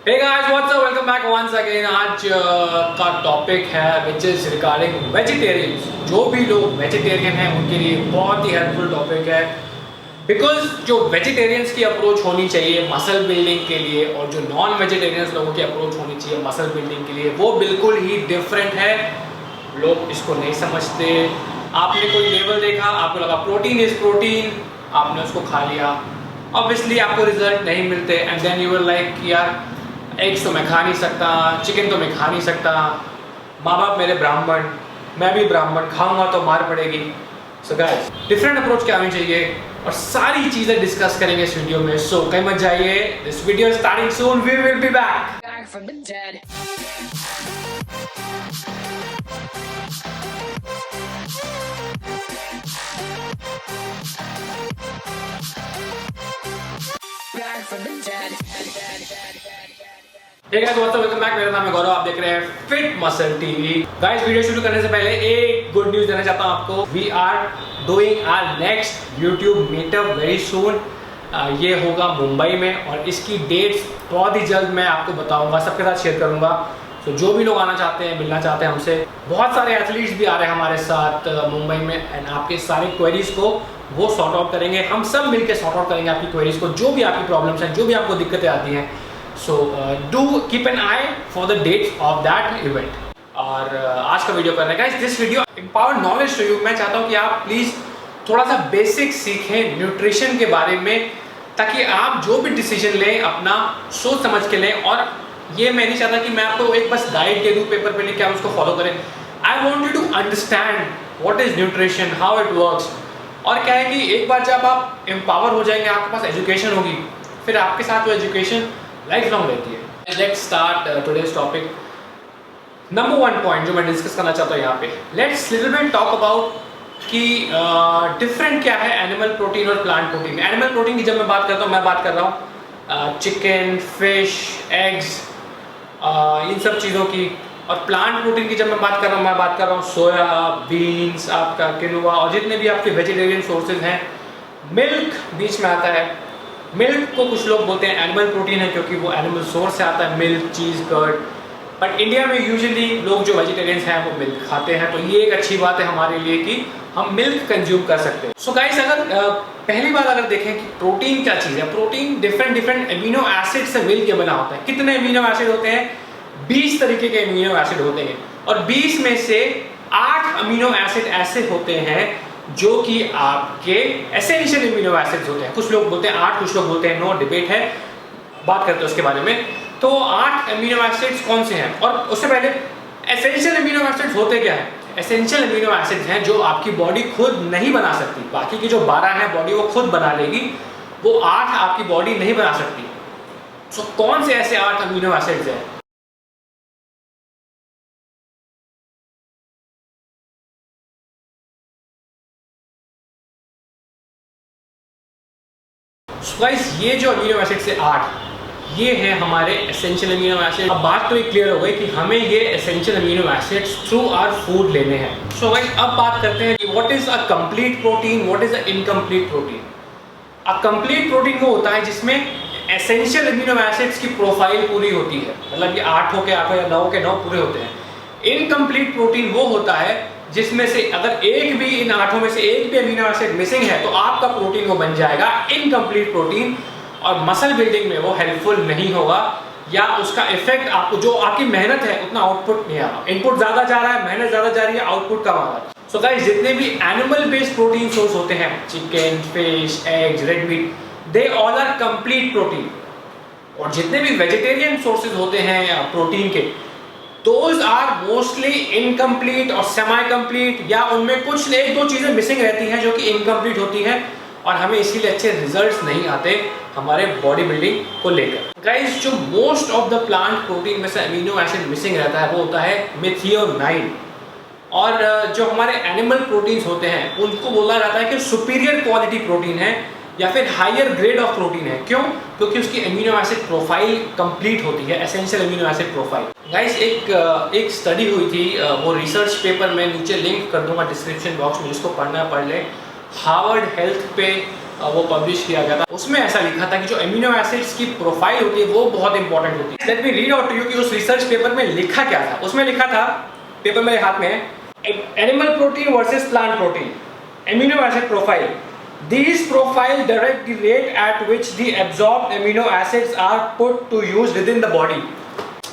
Hey guys, what's up? Welcome back once again. आज का topic है which is regarding vegetarians. जो भी लोग वेजिटेरियन हैं उनके लिए बहुत ही हेल्पफुल टॉपिक है बिकॉज जो वेजिटेरियंस की अप्रोच होनी चाहिए मसल बिल्डिंग के लिए और जो नॉन वेजिटेरियंस लोगों की अप्रोच होनी चाहिए मसल बिल्डिंग के लिए वो बिल्कुल ही डिफरेंट है। लोग इसको नहीं समझते। आपने कोई लेवल देखा, आपको लगा प्रोटीन इज प्रोटीन, आपने उसको खा लिया, ऑब्वियसली आपको रिजल्ट नहीं मिलते and then you were like यार एग्स तो मैं खा नहीं सकता, चिकन तो मैं खा नहीं सकता, माँ बाप मेरे ब्राह्मण, मैं भी ब्राह्मण, खाऊंगा तो मार पड़ेगी। सो गाइस डिफरेंट अप्रोच क्या होनी चाहिए और सारी चीज़ें डिस्कस करेंगे इस वीडियो में। सो कहीं मत जाइए, this video starting soon, we will be back from the dead. Back from the dead. Hey guys, what's up? Welcome back. मेरा नाम है गौरव, आप देख रहे हैं fit muscle TV. Guys video शुरू करने से पहले एक गुड न्यूज देना चाहता हूँ आपको। We are doing our next YouTube meetup very soon. ये होगा मुंबई में और इसकी डेट्स बहुत ही जल्द मैं आपको बताऊंगा, सबके साथ शेयर करूंगा। तो जो भी लोग आना चाहते हैं, मिलना चाहते हैं हमसे, बहुत सारे एथलीट्स भी आ रहे हैं हमारे साथ मुंबई में एंड आपके सारे क्वेरीज को वो सॉर्ट आउट करेंगे। हम सब मिलकर सॉर्ट आउट करेंगे आपकी क्वेरीज को, जो भी आपकी प्रॉब्लम्स हैं, जो भी आपको दिक्कतें आती हैं। So do keep an eye for the dates of that event. और आज का वीडियो करने का this video empower knowledge to you. मैं चाहता हूँ कि आप प्लीज़ थोड़ा सा बेसिक सीखें न्यूट्रिशन के बारे में, ताकि आप जो भी डिसीजन लें अपना सोच समझ के लें। और ये मैं नहीं चाहता कि मैं आपको एक बस गाइड दे दूँ पेपर पे लिख के आप उसको फॉलो करें। I want you to understand what is nutrition, how it works. और क्या है कि एक बार जब आप एम्पावर हो जाएंगे, आपके पास एजुकेशन होगी, फिर आपके साथ वो एजुकेशन लाइफ लॉन्ग रहती है। Let's start today's topic. Number one point जो मैं डिस्कस करना चाहता हूँ यहाँ पे, let's little bit talk about कि डिफरेंट क्या है एनिमल प्रोटीन और प्लांट प्रोटीन। एनिमल प्रोटीन की जब मैं बात करता हूँ, मैं बात कर रहा हूँ चिकन, फिश, एग्स, इन सब चीज़ों की। और प्लांट प्रोटीन की जब मैं बात कर रहा हूँ, मैं बात कर रहा हूँ सोया, बीन्स, आपका किनुआ और जितने भी आपके वेजिटेरियन सोर्सेज हैं। मिल्क बीच में आता है। मिल्क को कुछ लोग बोलते हैं एनिमल प्रोटीन है क्योंकि वो एनिमल सोर्स से आता है, milk, cheese, curd. But India में यूजुअली लोग जो वेजिटेरियंस हैं वो मिल्क खाते हैं, तो ये एक अच्छी बात है हमारे लिए कि हम मिल्क कंज्यूम कर सकते हैं। सो गाइस, अगर पहली बात अगर देखें कि प्रोटीन क्या चीज़ है, प्रोटीन डिफरेंट अमीनो एसिड से मिल के बना होता है। कितने अमीनो एसिड होते हैं? 20 तरीके के अमीनो एसिड होते हैं और 20 में से 8 अमीनो एसिड ऐसे होते हैं जो कि आपके एसेंशियल अमीनो एसिड्स होते हैं। कुछ लोग बोलते हैं 8, कुछ लोग बोलते हैं 9, डिबेट है, बात करते हैं उसके बारे में। तो 8 अमीनो एसिड्स कौन से हैं? और उससे पहले एसेंशियल अमीनो एसिड्स होते क्या हैं? एसेंशियल अमीनो एसिड्स हैं जो आपकी बॉडी खुद नहीं बना सकती। बाकी की जो 12 हैं बॉडी वो खुद बना लेगी, वो 8 आपकी बॉडी नहीं बना सकती। सो कौन से ऐसे 8 अमीनो एसिड्स हैं? गाइस ये जो अमीनो एसिड से 8, ये है हमारे एसेंशियल अमीनो एसिड। अब बात तो ये क्लियर हो गई कि हमें ये essential amino acids through our food लेने हैं। सो गाइस अब बात करते हैं कि what is a complete protein, what is a incomplete protein. A complete protein वो होता है जिसमें एसेंशियल अमीनो एसिड्स की प्रोफाइल पूरी होती है, मतलब ये 8 हो के 8 या 9 के 9 पूरे होते हैं। इनकम्प्लीट प्रोटीन वो होता है जिसमें से अगर एक भी इन 8 में से एक भी अमीनो एसिड मिसिंग है तो आपका प्रोटीन वो बन जाएगा इनकम्प्लीट प्रोटीन और मसल बिल्डिंग में वो हेल्पफुल नहीं होगा, या उसका इफेक्ट आपको जो आपकी मेहनत है उतना आउटपुट नहीं आएगा। इनपुट ज़्यादा जा रहा है, मेहनत ज़्यादा जा रही है, आउटपुट कम आ रहा है। सो गाइस जितने भी एनिमल बेस्ड प्रोटीन सोर्स होते हैं, chicken, fish, eggs, red meat, they all are complete protein. और जितने भी वेजिटेरियन सोर्सेज होते हैं प्रोटीन के, दोज आर मोस्टली इनकम्प्लीट और सेमी कंप्लीट, या उनमें कुछ एक दो चीज़ें मिसिंग रहती हैं जो कि इनकम्प्लीट होती हैं और हमें इसीलिए अच्छे रिजल्ट्स नहीं आते हमारे बॉडी बिल्डिंग को लेकर। गाइस जो most of the plant protein में से अमीनो एसिड मिसिंग रहता है वो होता है मेथियोनाइन। और जो हमारे एनिमल प्रोटीन्स होते हैं उनको बोला जाता है कि सुपीरियर क्वालिटी प्रोटीन है या फिर हायर ग्रेड ऑफ प्रोटीन है। क्यों? क्योंकि उसकी अमीनो एसिड प्रोफाइल कंप्लीट होती है, essential amino acid profile. Guys एक स्टडी हुई थी, वो रिसर्च पेपर मैं नीचे लिंक कर दूंगा डिस्क्रिप्शन बॉक्स में, जिसको पढ़ना पढ़ ले। हार्वर्ड हेल्थ पे वो पब्लिश किया गया था, उसमें ऐसा लिखा था कि जो अमीनो एसिड्स की प्रोफाइल होती है वो बहुत इंपॉर्टेंट होती है। Let me read out to you कि उस रिसर्च पेपर में लिखा क्या था। उसमें लिखा था, पेपर मेरे हाथ में है, animal protein versus plant protein, amino acid profile. These profile direct the rate at which the absorbed amino acids are put to use within the body।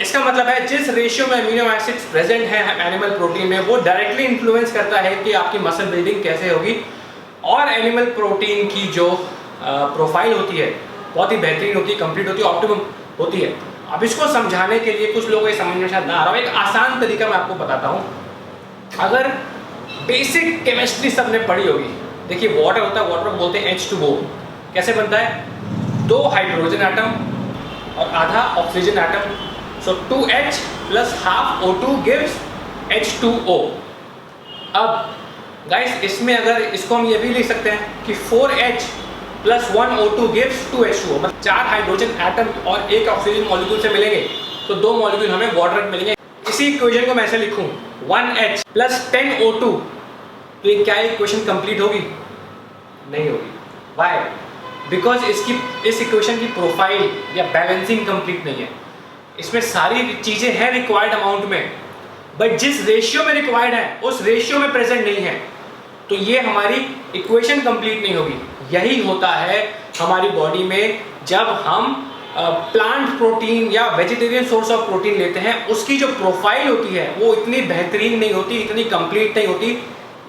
इसका मतलब है जिस रेशियो में अमीनो एसिड्स प्रेजेंट हैं एनिमल प्रोटीन में, वो directly influence करता है कि आपकी मसल बिल्डिंग कैसे होगी। और एनिमल प्रोटीन की जो प्रोफाइल होती है बहुत ही बेहतरीन होती है, कंप्लीट होती है, ऑप्टिमम होती है। अब इसको समझाने के लिए कुछ लोगों को समझ में शायद ना आ रहा हो, एक आसान तरीका मैं आपको बताता हूँ। अगर बेसिक केमिस्ट्री सबने पढ़ी होगी, देखिए वाटर होता है, वाटर बोलते हैं H2O। कैसे बनता है? 2 हाइड्रोजन एटम और आधा ऑक्सीजन एटम, सो 2H plus half O2 gives H2O। अब गाइस इसमें अगर इसको हम ये भी लिख सकते हैं कि 4H plus 1 O2 gives 2H2O, मतलब 4 हाइड्रोजन एटम और 1 ऑक्सीजन मॉलिक्यूल से मिलेंगे तो 2 मॉलिक्यूल हमें वाटर में मिलेंगे। इसी इक्वेशन को मैं ऐसे लिखूं 1H प्लस 10 O2, तो ये क्या इक्वेशन कंप्लीट होगी? नहीं होगी। वाई? बिकॉज इस इक्वेशन की प्रोफाइल या बैलेंसिंग कंप्लीट नहीं है। इसमें सारी चीजें हैं रिक्वायर्ड अमाउंट में, बट जिस रेशियो में रिक्वायर्ड है उस रेशियो में प्रेजेंट नहीं है, तो ये हमारी इक्वेशन कंप्लीट नहीं होगी। यही होता है हमारी बॉडी में जब हम प्लांट प्रोटीन या वेजिटेरियन सोर्स ऑफ प्रोटीन लेते हैं, उसकी जो प्रोफाइल होती है वो इतनी बेहतरीन नहीं होती, इतनी कंप्लीट नहीं होती,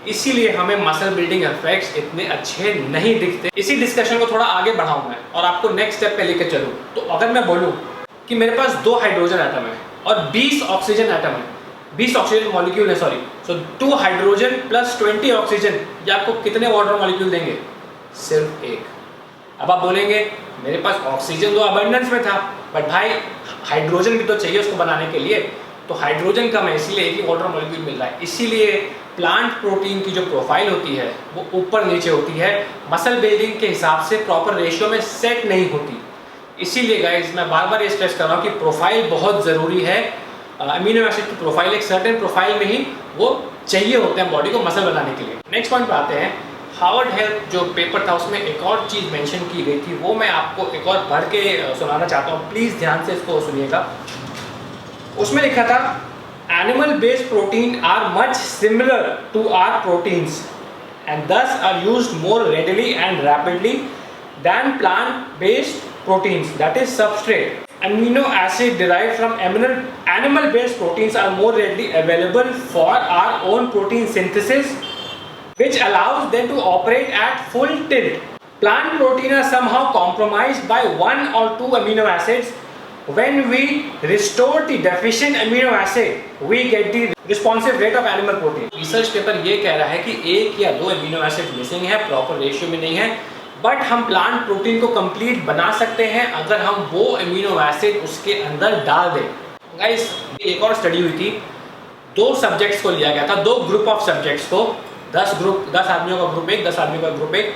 इसीलिए हमें मसल बिल्डिंग इफेक्ट्स इतने अच्छे नहीं दिखते। इसी डिस्कशन को थोड़ा आगे बढ़ाऊं मैं और आपको नेक्स्ट स्टेप पे लेकर चलूं। तो अगर मैं बोलूं कि मेरे पास 2 हाइड्रोजन एटम है और 20 ऑक्सीजन एटम है, 20 ऑक्सीजन मॉलिक्यूल है, सॉरी, सो 2 हाइड्रोजन प्लस 20 ऑक्सीजन, ये आपको कितने वाटर मॉलिक्यूल देंगे? सिर्फ 1। अब आप बोलेंगे मेरे पास ऑक्सीजन तो अबंडेंस में था, बट भाई हाइड्रोजन भी तो चाहिए उसको बनाने के लिए, तो हाइड्रोजन कम है इसीलिए एक ही वाटर मॉलिक्यूल मिल रहा है। इसीलिए प्लांट प्रोटीन की जो प्रोफाइल होती है वो ऊपर नीचे होती है, मसल बिल्डिंग के हिसाब से प्रॉपर रेशियो में सेट नहीं होती। इसीलिए गाइस मैं बार बार ये स्ट्रेस कर रहा हूँ कि प्रोफाइल बहुत ज़रूरी है। अमीनो एसिड की प्रोफाइल एक सर्टेन प्रोफाइल में ही वो चाहिए होते हैं बॉडी को मसल बनाने के लिए। नेक्स्ट पॉइंट पे आते हैं। हार्वर्ड हेल्थ जो पेपर था उसमें एक और चीज़ मेंशन की गई थी, वो मैं आपको एक और पढ़ के सुनाना चाहता हूँ, प्लीज़ ध्यान से इसको सुनिएगा। उसमें लिखा था animal based protein are much similar to our proteins and thus are used more readily and rapidly than plant based proteins, that is substrate. Amino acid derived from animal based proteins are more readily available for our own protein synthesis, which allows them to operate at full tilt. Plant protein are somehow compromised by 1 or 2 amino acids. When we restore the deficient amino acid, we get the responsive rate of animal protein. Research paper ये कह रहा है कि 1 या 2 amino acid missing है, proper ratio में नहीं है, बट हम प्लांट प्रोटीन को कंप्लीट बना सकते हैं अगर हम वो अमीनो एसिड उसके अंदर डाल दें। गाइस एक और स्टडी हुई थी, 2 सब्जेक्ट्स को लिया गया था, 2 ग्रुप ऑफ सब्जेक्ट्स को, 10 आदमियों का ग्रुप 1, 10 आदमियों का ग्रुप 1,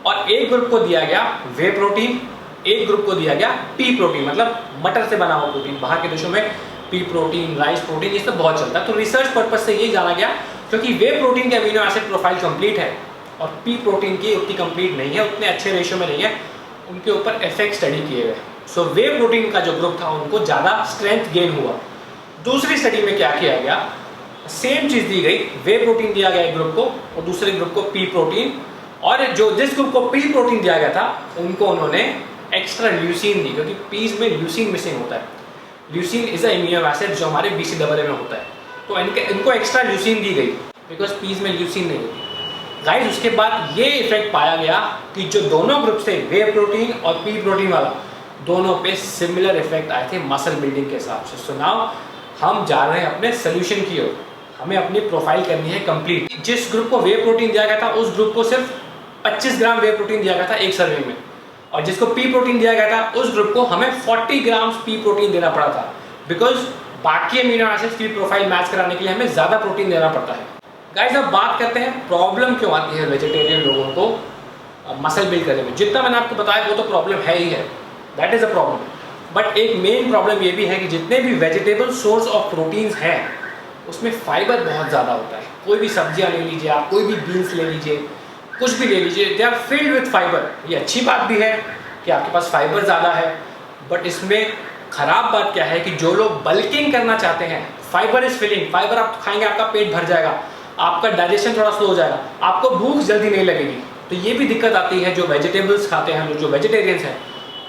और एक ग्रुप को दिया गया वे प्रोटीन, एक ग्रुप को दिया गया पी प्रोटीन, मतलब मटर से बना हुआ प्रोटीन। बाहर के देशों में पी प्रोटीन, राइस प्रोटीन, ये सब बहुत चलता है। तो रिसर्च पर्पज से ये जाना गया क्योंकि वे प्रोटीन के अमीनो एसिड प्रोफाइल कंप्लीट है और पी प्रोटीन की उतनी कंप्लीट नहीं है, उतने अच्छे रेशियो में नहीं है, उनके ऊपर इफेक्ट स्टडी किए गए। सो वे प्रोटीन का जो ग्रुप था उनको ज़्यादा स्ट्रेंथ गेन हुआ। दूसरी स्टडी में क्या किया गया, सेम चीज़ दी गई, वे प्रोटीन दिया गया एक ग्रुप को और दूसरे ग्रुप को पी प्रोटीन, और जिस ग्रुप को पी प्रोटीन दिया गया था उनको उन्होंने एक्स्ट्रा ल्यूसीन दी, क्योंकि पीस में ल्यूसीन मिसिंग होता है। ल्यूसीन इज अमीनो एसिड जो हमारे BCAA में होता है, तो इनको एक्स्ट्रा ल्यूसीन दी गई बिकॉज पीस में ल्यूसीन नहीं होती। गाइस उसके बाद ये इफेक्ट पाया गया कि जो दोनों ग्रुप से वे प्रोटीन और पी प्रोटीन वाला, दोनों पे सिमिलर इफेक्ट आए थे मसल बिल्डिंग के हिसाब से। सो नाउ हम जा रहे हैं अपने सोल्यूशन की ओर, हमें अपनी प्रोफाइल करनी है कंप्लीट। जिस ग्रुप को वे प्रोटीन दिया गया था उस ग्रुप को सिर्फ 25 ग्राम वे प्रोटीन दिया गया था एक सर्विंग में, और जिसको पी प्रोटीन दिया गया था उस ग्रुप को हमें 40 ग्राम पी प्रोटीन देना पड़ा था, बिकॉज बाकी अमीनो एसिड्स की प्रोफाइल मैच कराने के लिए हमें ज़्यादा प्रोटीन देना पड़ता है। गाइस अब बात करते हैं प्रॉब्लम क्यों आती है वेजिटेरियन लोगों को मसल बिल्ड करने में। जितना मैंने आपको बताया वो तो प्रॉब्लम है ही है, that is a problem, but एक मेन प्रॉब्लम ये भी है कि जितने भी वेजिटेबल सोर्स ऑफ प्रोटीन्स हैं उसमें फाइबर बहुत ज़्यादा होता है। कोई भी सब्जियाँ ले लीजिए आप, कोई भी बीन्स ले लीजिए, कुछ भी ले लीजिए, they are filled with fibre. ये अच्छी बात भी है कि आपके पास फाइबर ज़्यादा है, बट इसमें ख़राब बात क्या है कि जो लोग बल्किंग करना चाहते हैं, फाइबर इज फिलिंग, फाइबर आप खाएंगे आपका पेट भर जाएगा, आपका डाइजेशन थोड़ा स्लो हो जाएगा, आपको भूख जल्दी नहीं लगेगी। तो ये भी दिक्कत आती है जो वेजिटेबल्स खाते हैं, जो वेजिटेरियंस हैं,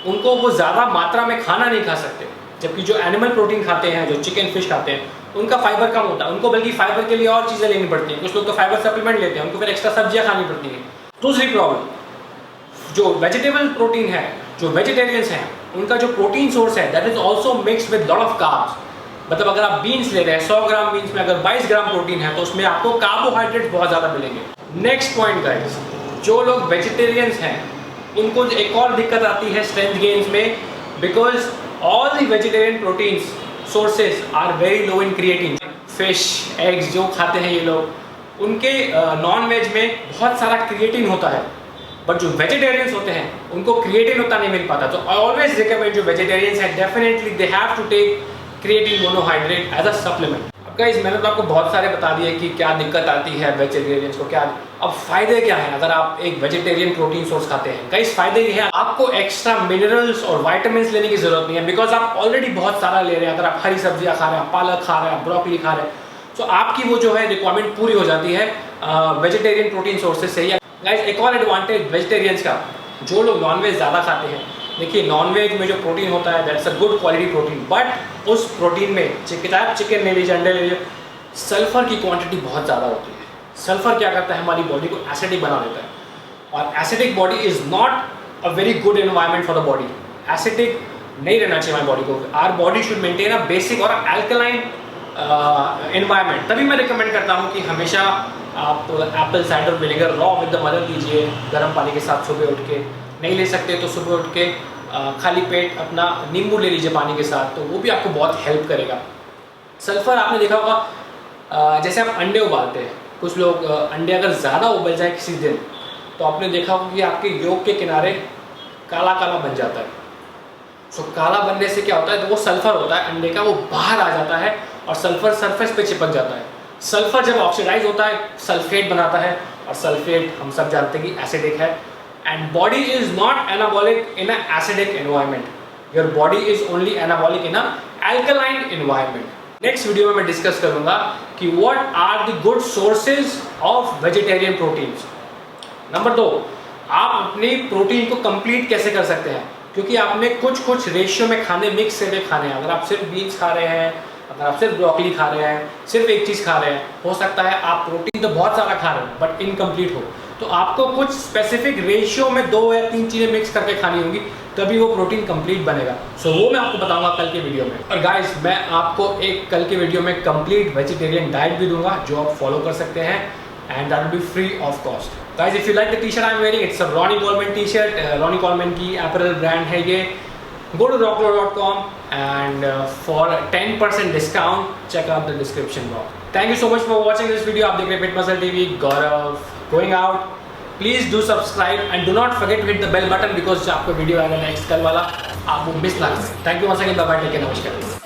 उनको वो ज़्यादा मात्रा में खाना नहीं खा सकते। जबकि जो एनिमल प्रोटीन खाते हैं, जो चिकन फिश खाते हैं, उनका फाइबर कम होता है, उनको बल्कि फाइबर के लिए और चीज़ें लेनी पड़ती हैं। कुछ लोग तो फाइबर सप्लीमेंट लेते हैं, उनको फिर एक्स्ट्रा सब्जियां खानी पड़ती हैं। दूसरी प्रॉब्लम, जो वेजिटेबल प्रोटीन है, जो वेजिटेरियंस हैं, उनका जो प्रोटीन सोर्स है that is also mixed with lot of carbs. मतलब अगर आप बीन्स ले रहे हैं, 100 ग्राम बीन्स में अगर 22 ग्राम प्रोटीन है तो उसमें आपको कार्बोहाइड्रेट बहुत ज़्यादा मिलेंगे। नेक्स्ट पॉइंट गाइस, जो लोग वेजिटेरियंस हैं उनको एक और दिक्कत आती है स्ट्रेंथ गेन्स में, because all the vegetarian proteins sources are very low in creatine. Fish, eggs जो खाते हैं ये लोग, उनके नॉन वेज में बहुत सारा क्रिएटिन होता है, बट जो वेजिटेरियंस होते हैं उनको क्रिएटिन उतना नहीं मिल पाता। तो आई ऑलवेज रिकमेंड जो वेजिटेरियंस हैं, definitely they have to take creatine monohydrate as a supplement. अब गाइस मैंने तो आपको बहुत सारे बता दिए कि क्या दिक्कत आती है वेजिटेरियंस को, क्या अब फायदे क्या हैं अगर आप एक वेजिटेरियन प्रोटीन सोर्स खाते हैं। गाइस फायदे ये हैं, आपको एक्स्ट्रा मिनरल्स और विटामिन्स लेने की जरूरत नहीं है, बिकॉज आप ऑलरेडी बहुत सारा ले रहे हैं। अगर आप हरी सब्जियां खा रहे हैं, पालक खा रहे हैं, ब्रोकली खा रहे हैं, तो आपकी वो जो है रिक्वायरमेंट पूरी हो जाती है वेजिटेरियन प्रोटीन सोर्सेज से ही। गाइस एक और एडवांटेज वेजिटेरियंस का, जो लोग नॉनवेज ज़्यादा खाते हैं, देखिए नॉनवेज में जो प्रोटीन होता है that's a good quality protein, but उस प्रोटीन में चिकन ले लीजिए, अंडे ले लीजिए, सल्फर की क्वांटिटी बहुत ज़्यादा होती है। सल्फर क्या करता है, हमारी बॉडी को एसिडिक बना देता है, और acidic body is not a very good environment for the body. Acidic नहीं रहना चाहिए हमारी बॉडी को। Our body should maintain a basic और अल्कलाइन एनवायरनमेंट। तभी मैं रिकमेंड करता हूँ कि हमेशा आप apple cider vinegar raw with the mother लीजिए गर्म पानी के साथ सुबह उठ के। नहीं ले सकते तो सुबह उठ के खाली पेट अपना नींबू ले लीजिए पानी के साथ, तो वो भी आपको बहुत हेल्प करेगा। सल्फर आपने देखा होगा, जैसे आप अंडे उबालते हैं, कुछ लोग अंडे अगर ज़्यादा उबल जाए किसी दिन, तो आपने देखा होगा कि आपके योक के किनारे काला काला बन जाता है। सो काला बनने से क्या होता है, तो वो सल्फर होता है अंडे का, वो बाहर आ जाता है और सल्फर सरफेस पे चिपक जाता है। सल्फर जब ऑक्सीडाइज होता है सल्फेट बनाता है, और सल्फेट हम सब जानते हैं कि एसिडिक है। And body is not anabolic in a acidic environment, your body is only anabolic in a alkaline environment. Next video में मैं डिस्कस करूंगा कि what are the good sources of vegetarian proteins. Number 2, आप अपनी protein को complete कैसे कर सकते हैं, क्योंकि आपने कुछ रेशियो में खाने मिक्स करके खाने हैं। अगर आप सिर्फ बीन्स खा रहे हैं, अगर आप सिर्फ ब्रोकली खा रहे हैं, सिर्फ एक चीज़ खा रहे हैं, हो सकता है आप प्रोटीन तो बहुत सारा खा रहे हैं बट इनकम्प्लीट हो, तो आपको कुछ स्पेसिफिक रेशियो में 2 या 3 चीज़ें मिक्स करके खानी होंगी, तभी वो प्रोटीन कंप्लीट बनेगा। सो वो मैं आपको बताऊंगा कल के वीडियो में। और गाइस मैं आपको एक कल के वीडियो में कंप्लीट वेजिटेरियन डाइट भी दूंगा जो आप फॉलो कर सकते हैं, and that will be free of cost. Guys if you like the T shirt I am wearing, it's a Ronnie Coleman T shirt. Ronnie Coleman की अपैरल ब्रांड है ये। Go to rocklo.com and for 10% discount, check out the description box. Thank you so much for watching this video. आप देख रहे हैं Fit Muscle TV, Gaurav going out. Please do subscribe and do not forget to hit the bell button because आपको video आएगा next कल वाला, आप वो मिस ना करें। Thank you once again, bye bye, take care, नमस्कार।